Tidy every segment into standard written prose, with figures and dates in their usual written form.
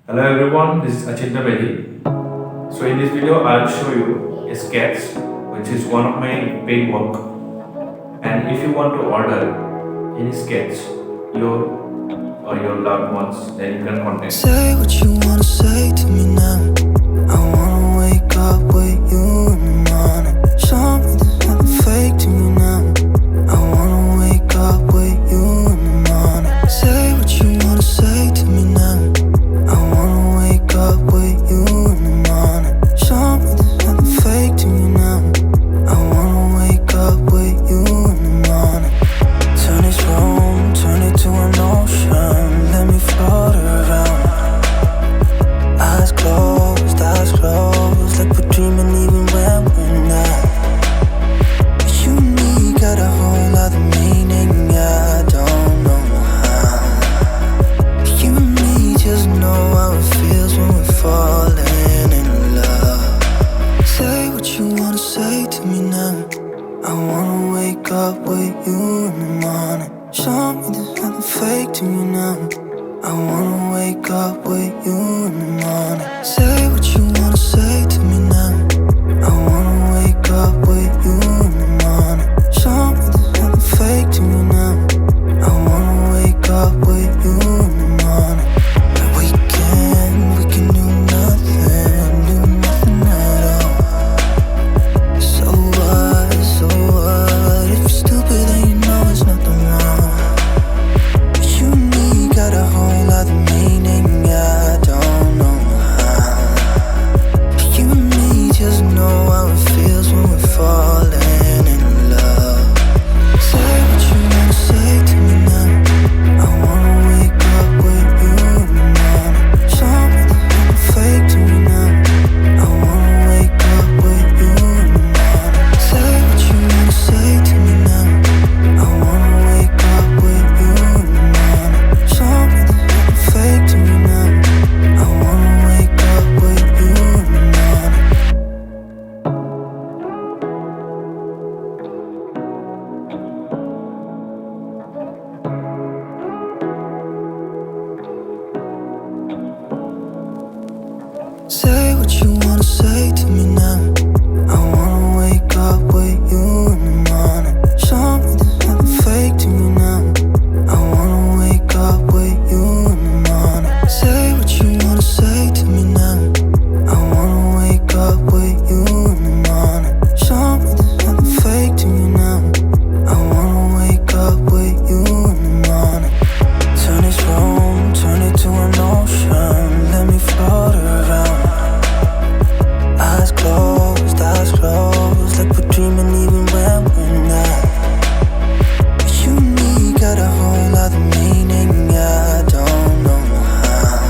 Hello everyone, this is Achinta Medhi. So in this video I'll show you a sketch which is one of my paid work, and if you want to order any sketch your or your loved ones, then you can contact. Say what you wanna say to me now. I wanna wake up with you in the morning. Show me there's nothing fake to me now. I wanna wake up with you in the morning. Say what you wanna say to me now. I wanna wake up with you in the morning. Show me there's nothing fake to me now. I wanna wake up with you in the morning. Turn this room, turn it to an ocean. Let me float around. Eyes closed, like we're dreaming even when we're not. You and me got a whole other meaning, I don't know how. You and me just know how it feels when we're falling in love. Say what you wanna say to me now. I wanna wake up with you in the morning. Show me there's nothing fake to me now. I wanna wake up with you in the morning. Say what you wanna say to me now. I wanna wake up with you in the morning. Show me there's nothing fake to me now. I wanna wake up with you in the morning. And we can do nothing at all. So what, if you're stupid then you know it's nothing wrong. You and me got a whole other meaning, I don't know how. You and me just know how it feels when we're falling in love. Say what you wanna say to me now. I wanna wake up with you in the morning. Show me there's nothing fake to me now. I wanna wake up with you in the morning. Say what you wanna say to me now. I wanna wake up with you in the morning. Show me there's nothing fake to me now. I wanna wake up with you in the morning. Say what you wanna say to me now. I wanna wake up with you in the morning. Show me there's nothing fake to me now. I wanna wake up with you in the morning. Say what you wanna say to me now. I wanna wake up with you in the morning. Show me there's nothing fake to me now. I wanna wake up with you in the morning. Turn this room, turn it to an ocean. Let me float around. Eyes closed, like we're dreaming even when we're not. You and me got a whole other meaning, I don't know how.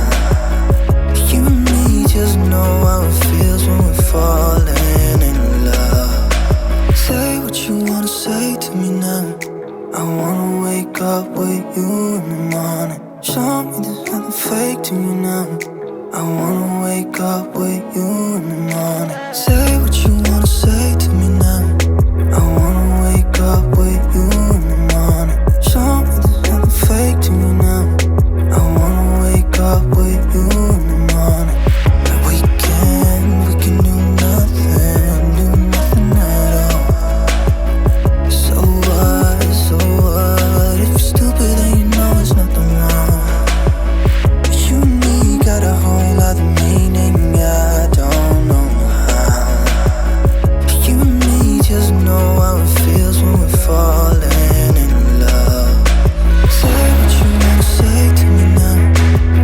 You and me just know how it feels when we're falling in love. Say what you wanna say to me now. I wanna wake up with you in the morning. Show me there's nothing fake to me now. I wanna wake up with you in the morning. Say what you wanna say to me now. I wanna wake up with you in the morning. Show me there's nothing fake to me now. I wanna wake up with you in the morning. And we can do nothing at all. So what, if you're stupid then you know it's nothing wrong. You and me got a whole other meaning, I don't know how. You and me just know how it feels when we're falling in love. Say what you wanna say to me now.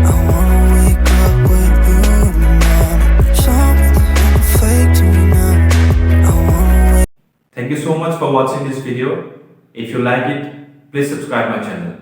I wanna wake up with you in the morning. Show me there's nothing fake to me now. I wanna wake. Thank you so much for watching this video. If you like it, please subscribe my channel.